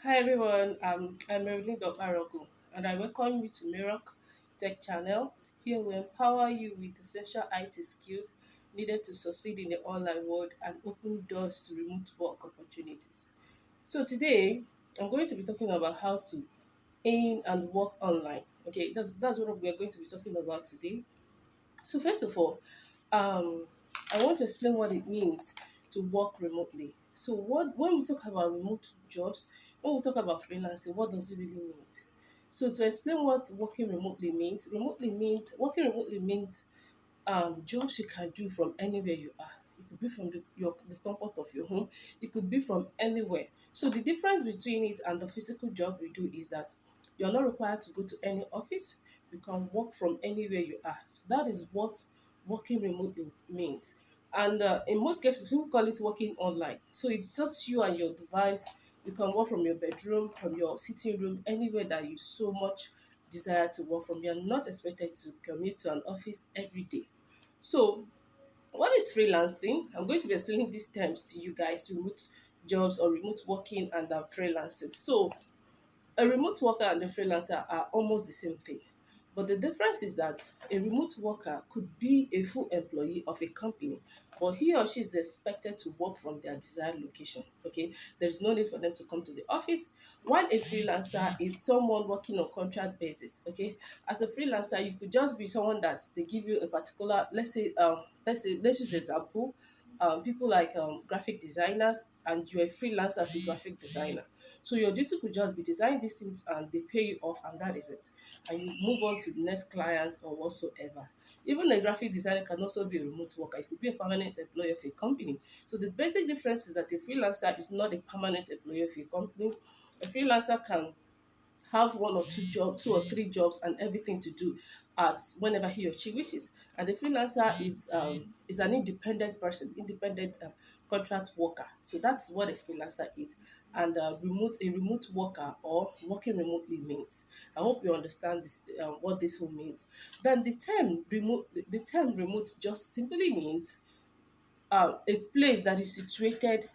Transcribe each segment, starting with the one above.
Hi everyone, I'm Marilyn Dobarogo and I welcome you to Mirac Tech Channel. Here we empower you with essential IT skills needed to succeed in the online world and open doors to remote work opportunities. So today I'm going to be talking about how to earn and work online. Okay, that's what we are going to be talking about today. So first of all, um, I want to explain what it means to work remotely. So what when we talk about remote jobs, when we talk about freelancing, what does it really mean? So to explain what working remotely means jobs you can do from anywhere you are. It could be from the comfort of your home. It could be from anywhere. So the difference between it and the physical job you do is that you're not required to go to any office. You can work from anywhere you are. So that is what working remotely means. And in most cases, people call it working online. So it's just you and your device. You can work from your bedroom, from your sitting room, anywhere that you so much desire to work from. You're not expected to commute to an office every day. So, what is freelancing? I'm going to be explaining these terms to you guys: remote jobs or remote working and freelancing. So, a remote worker and a freelancer are almost the same thing. But the difference is that a remote worker could be a full employee of a company, but he or she is expected to work from their desired location. Okay, there is no need for them to come to the office. While a freelancer is someone working on contract basis. Okay, as a freelancer, you could just be someone that they give you a particular, let's use example, people like graphic designers, and you're a freelancer as a graphic designer. So your duty could just be design these things and they pay you off and that is it. And you move on to the next client or whatsoever. Even a graphic designer can also be a remote worker. It could be a permanent employee of a company. So the basic difference is that a freelancer is not a permanent employee of a company. A freelancer can have one or two or three jobs and everything to do at whenever he or she wishes. And the freelancer is an independent person, independent contract worker. So that's what a freelancer is. And a remote worker or working remotely means. I hope you understand this what this whole means. Then the term remote just simply means a place that is situated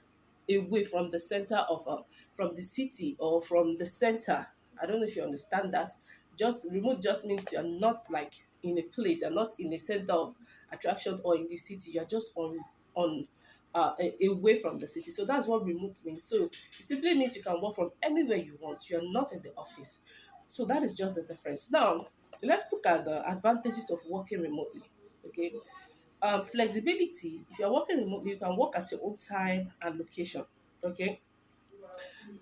away from the center of from the city or from the center. I don't know if you understand that. Just remote just means you're not like in a place, you're not in a center of attraction or in the city. You're just on away from the city. So that's what remote means. So it simply means you can work from anywhere you want. You're not in the office. So that is just the difference. Now let's look at the advantages of working remotely. Okay, flexibility. If you're working remotely, you can work at your own time and location. Okay,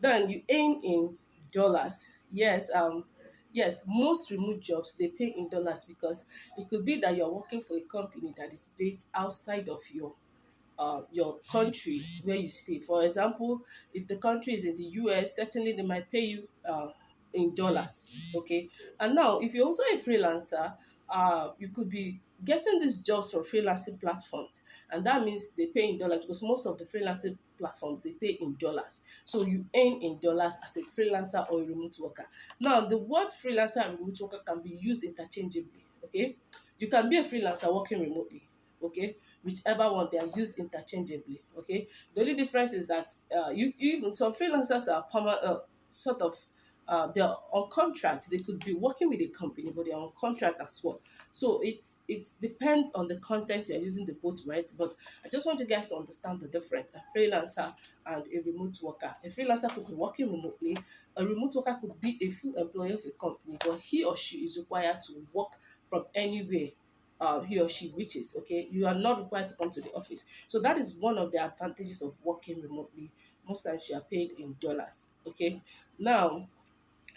then you earn in dollars. Yes, most remote jobs they pay in dollars because it could be that you're working for a company that is based outside of your country where you stay. For example, if the country is in the US, certainly they might pay you in dollars. Okay, and now if you're also a freelancer, you could be getting these jobs from freelancing platforms, and that means they pay in dollars because most of the freelancing platforms they pay in dollars. So you earn in dollars as a freelancer or a remote worker. Now the word freelancer and remote worker can be used interchangeably. Okay, you can be a freelancer working remotely. Okay, whichever one they are used interchangeably. Okay, the only difference is that you even some freelancers are sort of they're on contract. They could be working with a company, but they're on contract as well. So it depends on the context you're using the both words. But I just want you guys to understand the difference: a freelancer and a remote worker. A freelancer could be working remotely. A remote worker could be a full employee of a company, but he or she is required to work from anywhere he or she wishes. Okay, you are not required to come to the office. So that is one of the advantages of working remotely. Most times you are paid in dollars. Okay, now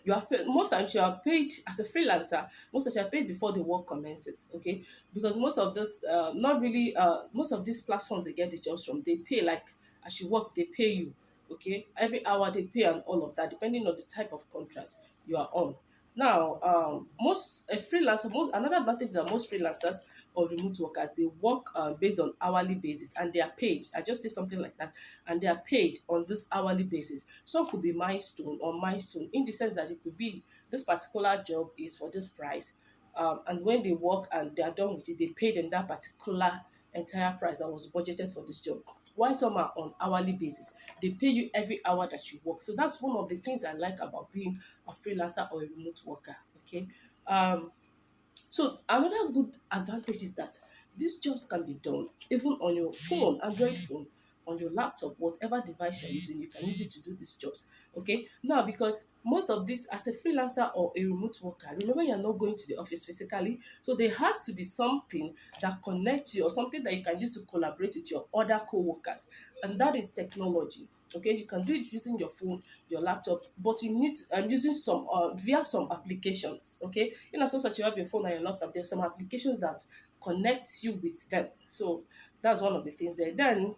you are paid most times you are paid as a freelancer. Most times you are paid before the work commences. Okay, because most of this not really most of these platforms they get the jobs from, they pay like as you work they pay you. Okay, every hour they pay and all of that depending on the type of contract you are on. Now, most a freelancer, most another advantage is that most freelancers or remote workers they work based on hourly basis and they are paid. I just say something like that, and they are paid on this hourly basis. Some could be milestone in the sense that it could be this particular job is for this price, and when they work and they are done with it, they pay them that particular entire price that was budgeted for this job. while some are on hourly basis. They pay you every hour that you work. So that's one of the things I like about being a freelancer or a remote worker. Okay. Um, so another good advantage is that these jobs can be done even on your phone, Android phone, on your laptop, whatever device you're using, you can use it to do these jobs. Okay. Now, because most of this, as a freelancer or a remote worker, remember you're not going to the office physically, so there has to be something that connects you or something that you can use to collaborate with your other co-workers, and that is technology. Okay, you can do it using your phone, your laptop, but you need using some via some applications. Okay, in as much as you have your phone and your laptop, there's some applications that connects you with them. So that's one of the things there. Then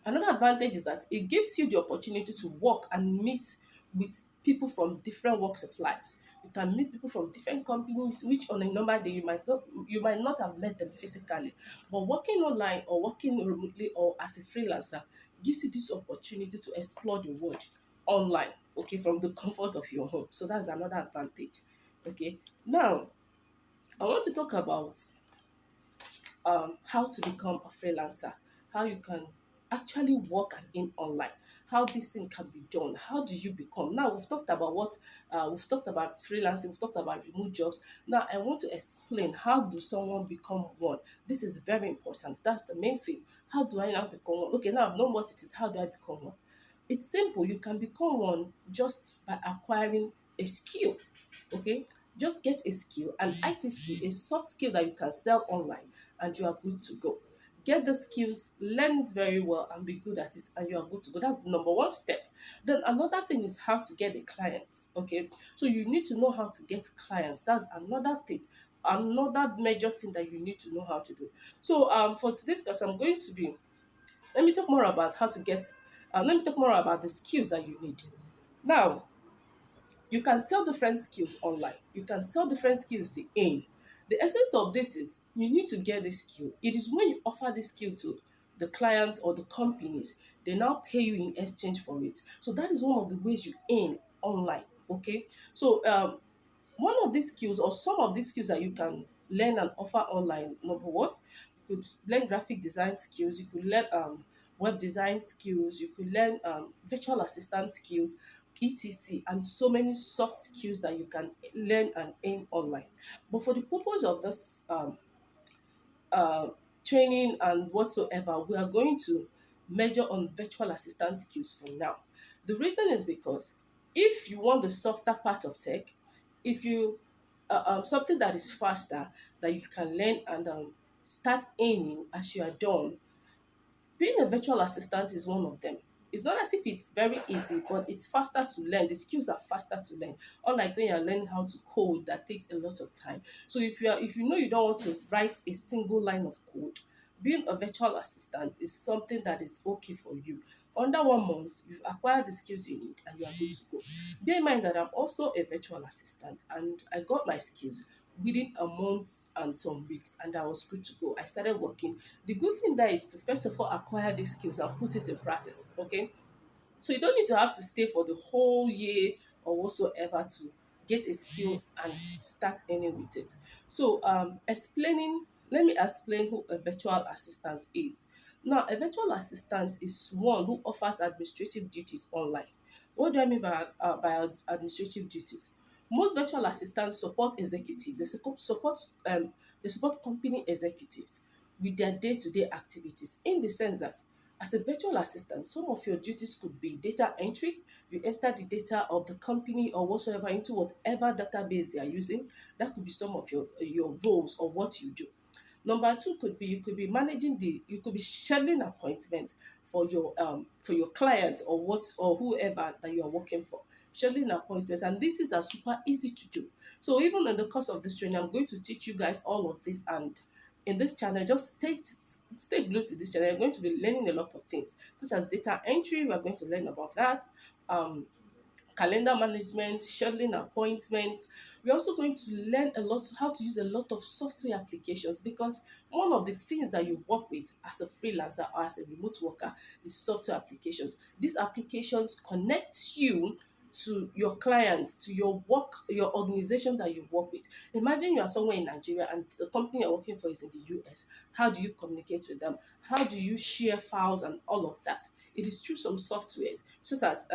another advantage is that it gives you the opportunity to work and meet with people from different walks of life. You can meet people from different companies, which on a normal day you might not have met them physically. But working online or working remotely or as a freelancer gives you this opportunity to explore the world online, okay, from the comfort of your home. So that's another advantage. Okay. Now I want to talk about how to become a freelancer, how you can actually work and in online, how this thing can be done. How do you become? Now we've talked about freelancing, we've talked about remote jobs. Now I want to explain how do someone become one. This is very important. That's the main thing. How do I now become one? Okay, now I've known what it is. How do I become one? It's simple. You can become one just by acquiring a skill. Okay, just get a skill, an IT skill, a soft skill that you can sell online, and you are good to go. Get the skills, learn it very well, and be good at it, and you are good to go. That's the number one step. Then another thing is how to get the clients. Okay, so you need to know how to get clients. That's another thing, another major thing that you need to know how to do. So for today's class, I'm going to be let me talk more about how to get. Let me talk more about the skills that you need. Now, you can sell different skills online. You can sell different skills to earn. The essence of this is you need to get this skill. It is when you offer this skill to the clients or the companies, they now pay you in exchange for it. So that is one of the ways you earn online. Okay. So one of these skills or some of these skills that you can learn and offer online, number one, you could learn graphic design skills, you could learn web design skills, you could learn virtual assistant skills, etc, and so many soft skills that you can learn and earn online. But for the purpose of this uh, training and whatsoever, we are going to measure on virtual assistant skills for now. The reason is because if you want the softer part of tech, if you something that is faster that you can learn and start aiming as you are done, being a virtual assistant is one of them. It's not as if it's very easy, but it's faster to learn. The skills are faster to learn. Unlike when you're learning how to code, that takes a lot of time. So if you know you don't want to write a single line of code, being a virtual assistant is something that is okay for you. Under 1 month, you've acquired the skills you need and you are good to go. Bear in mind that I'm also a virtual assistant and I got my skills within a month and some weeks, and I was good to go. I started working. The good thing there is to first of all acquire these skills and put it in practice. Okay, so you don't need to have to stay for the whole year or whatsoever to get a skill and start earning with it. So let me explain who a virtual assistant is. Now, a virtual assistant is one who offers administrative duties online. What do I mean by administrative duties? Most virtual assistants support executives. They support company executives with their day-to-day activities, in the sense that as a virtual assistant, some of your duties could be data entry. You enter the data of the company or whatsoever into whatever database they are using. That could be some of your roles or what you do. Number two could be you could be scheduling appointments for your client or whoever that you are working for. Scheduling appointments, and this is super easy to do. So even in the course of this training, I'm going to teach you guys all of this, and in this channel, just stay glued to this channel. You're going to be learning a lot of things, such as data entry. We're going to learn about that. Calendar management, scheduling appointments. We're also going to learn a lot how to use a lot of software applications, because one of the things that you work with as a freelancer or as a remote worker is software applications. These applications connect you to your clients, to your work, your organization that you work with. Imagine you are somewhere in Nigeria and the company you're working for is in the US. How do you communicate with them? How do you share files and all of that? It is through some softwares, such as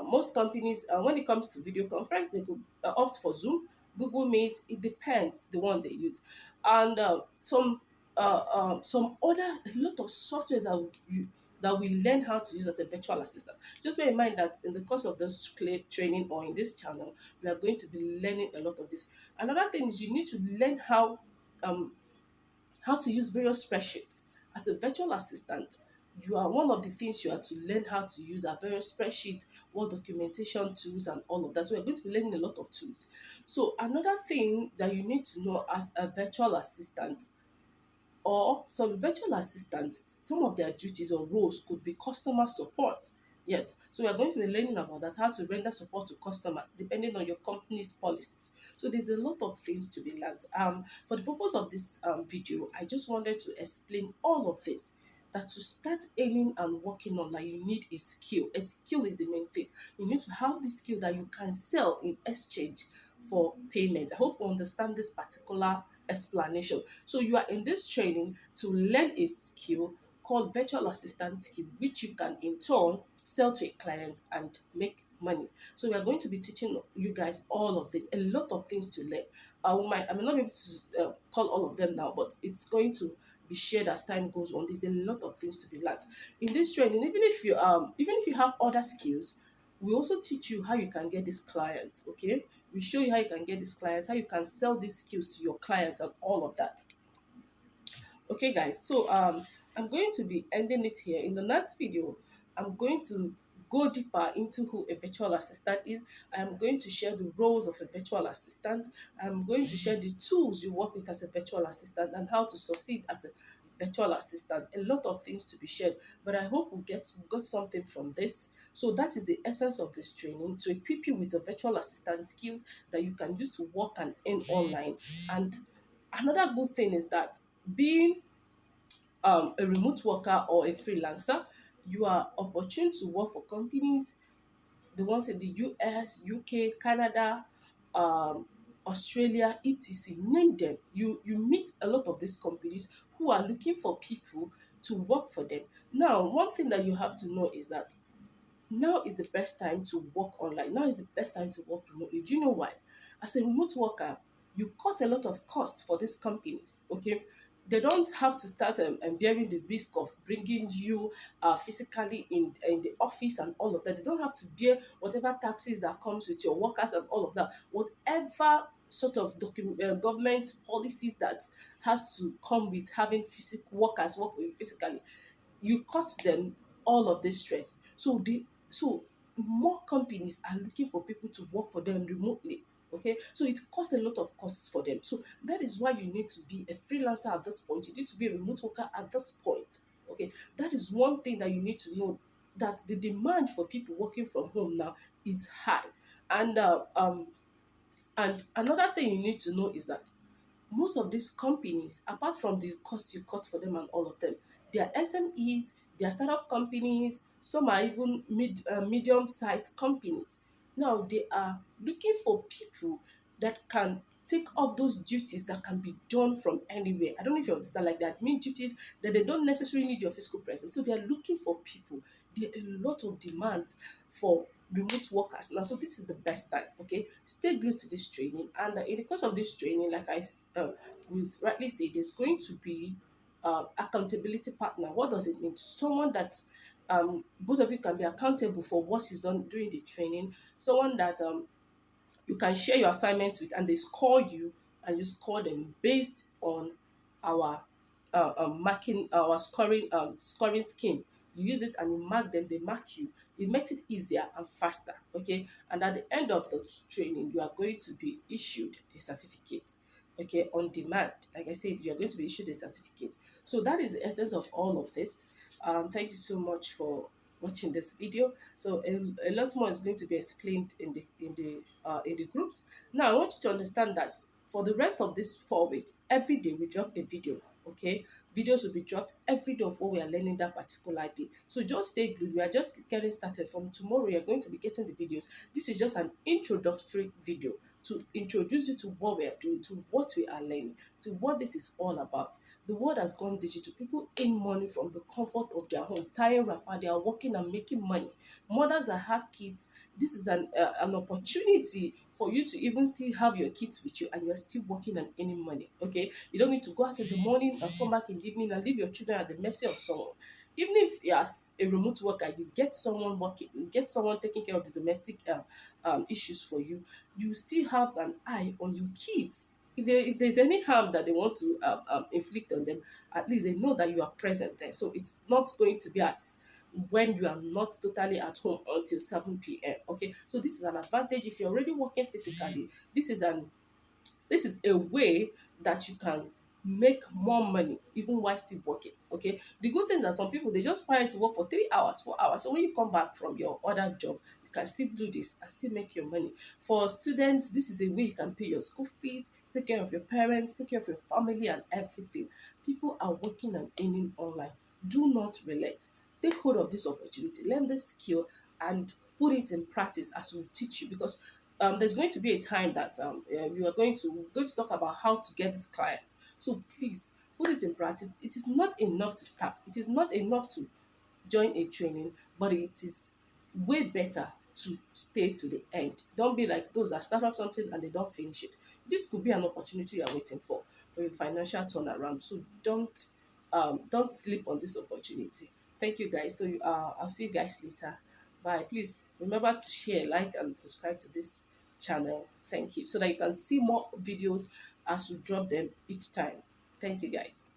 most companies, when it comes to video conference, they could opt for Zoom, Google Meet. It depends the one they use, and some other a lot of softwares that we learn how to use as a virtual assistant. Just bear in mind that in the course of this training or in this channel, we are going to be learning a lot of this. Another thing is you need to learn um, how to use various spreadsheets. As a virtual assistant, you are one of the things you have to learn how to use are various spreadsheets, what documentation tools, and all of that. So we're going to be learning a lot of tools. So another thing that you need to know as a virtual assistant or some virtual assistants, some of their duties or roles could be customer support. Yes, so we are going to be learning about that, how to render support to customers depending on your company's policies. So there's a lot of things to be learned. For the purpose of this video, I just wanted to explain all of this. That to start aiming and working on, that you need a skill. A skill is the main thing. You need to have the skill that you can sell in exchange for payment. I hope you understand this particular explanation. So you are in this training to learn a skill called virtual assistant skill, which you can in turn sell to a client and make money. So we are going to be teaching you guys all of this, a lot of things to learn. I may not be able to call all of them now, but it's going to be shared as time goes on. There's a lot of things to be learned in this training. Even if you have other skills, we also teach you how you can get these clients. Okay, we show you how you can get these clients, how you can sell these skills to your clients, and all of that. Okay, guys, so I'm going to be ending it here. In the next video, I'm going to go deeper into who a virtual assistant is. I'm going to share the roles of a virtual assistant. I'm going to share the tools you work with as a virtual assistant and how to succeed as a virtual assistant. A lot of things to be shared, but I hope we got something from this. So that is the essence of this training, to equip you with the virtual assistant skills that you can use to work and earn online. And another good thing is that being a remote worker or a freelancer, you are opportune to work for companies, the ones in the US, UK, Canada, um, Australia, etc. Name them. You meet a lot of these companies who are looking for people to work for them. Now, one thing that you have to know is that now is the best time to work online. Now is the best time to work remotely. Do you know why? As a remote worker, you cut a lot of costs for these companies. Okay, they don't have to start bearing the risk of bringing you physically in the office and all of that. They don't have to bear whatever taxes that comes with your workers and all of that. Whatever sort of government policies that has to come with having physical workers work for you physically, you cut them all of this stress. So more companies are looking for people to work for them remotely. Okay, so it costs a lot of costs for them. So that is why you need to be a freelancer at this point. You need to be a remote worker at this point. Okay, that is one thing that you need to know, that the demand for people working from home now is high. And and another thing you need to know is that most of these companies, apart from the cost you cut for them and all of them, they are SMEs, they are startup companies, some are even medium-sized companies. Now they are looking for people that can take up those duties that can be done from anywhere. I don't know if you understand, like that mean duties that they don't necessarily need your physical presence. So they are looking for people. There are a lot of demands for remote workers now. So this is the best time. Okay, stay glued to this training, and in the course of this training, like I will rightly say, there's going to be accountability partner. What does it mean? Someone that both of you can be accountable for what is done during the training. Someone that you can share your assignments with, and they score you, and you score them based on our marking, our scoring scheme. You use it and you mark them, they mark you. It makes it easier and faster. Okay, and at the end of the training, you are going to be issued a certificate. Okay, on demand. Like I said, you are going to be issued a certificate. So that is the essence of all of this. Thank you so much for watching this video. So a lot more is going to be explained in the groups. Now I want you to understand that for the rest of these 4 weeks, every day we drop a video. Okay, Videos will be dropped every day of what we are learning that particular day. So just stay glued. We are just getting started. From tomorrow, you're going to be getting the videos. This is just an introductory video to introduce you to what we are doing, to what we are learning, to what this is all about. The world has gone digital. People earn money from the comfort of their home, tying wrapper. They are working and making money. Mothers that have kids, this is an opportunity for you to even still have your kids with you, and you're still working and earning money. Okay, you don't need to go out in the morning and come back in the evening and leave your children at the mercy of someone. Even if you're a remote worker, you get someone working, you get someone taking care of the domestic issues for you. You still have an eye on your kids. If there's any harm that they want to inflict on them, at least they know that you are present there. So it's not going to be as when you are not totally at home until 7 p.m. Okay, so this is an advantage if you're already working physically. This is a way that you can make more money even while still working. Okay, the good thing is that some people, they just plan to work for 3 hours, 4 hours, so when you come back from your other job, you can still do this and still make your money. For students, this is a way you can pay your school fees, take care of your parents, take care of your family and everything. People are working and earning online. Do not relent. Take hold of this opportunity, learn this skill, and put it in practice as we teach you, because there's going to be a time that you are going to talk about how to get this client. So please put it in practice. It is not enough to start. It is not enough to join a training, but it is way better to stay to the end. Don't be like those that start up something and they don't finish it. This could be an opportunity you are waiting for your financial turnaround. So don't sleep on this opportunity. Thank you guys. So I'll see you guys later. Bye. Please remember to share, like, and subscribe to this channel. Thank you. So that you can see more videos as we drop them each time. Thank you guys.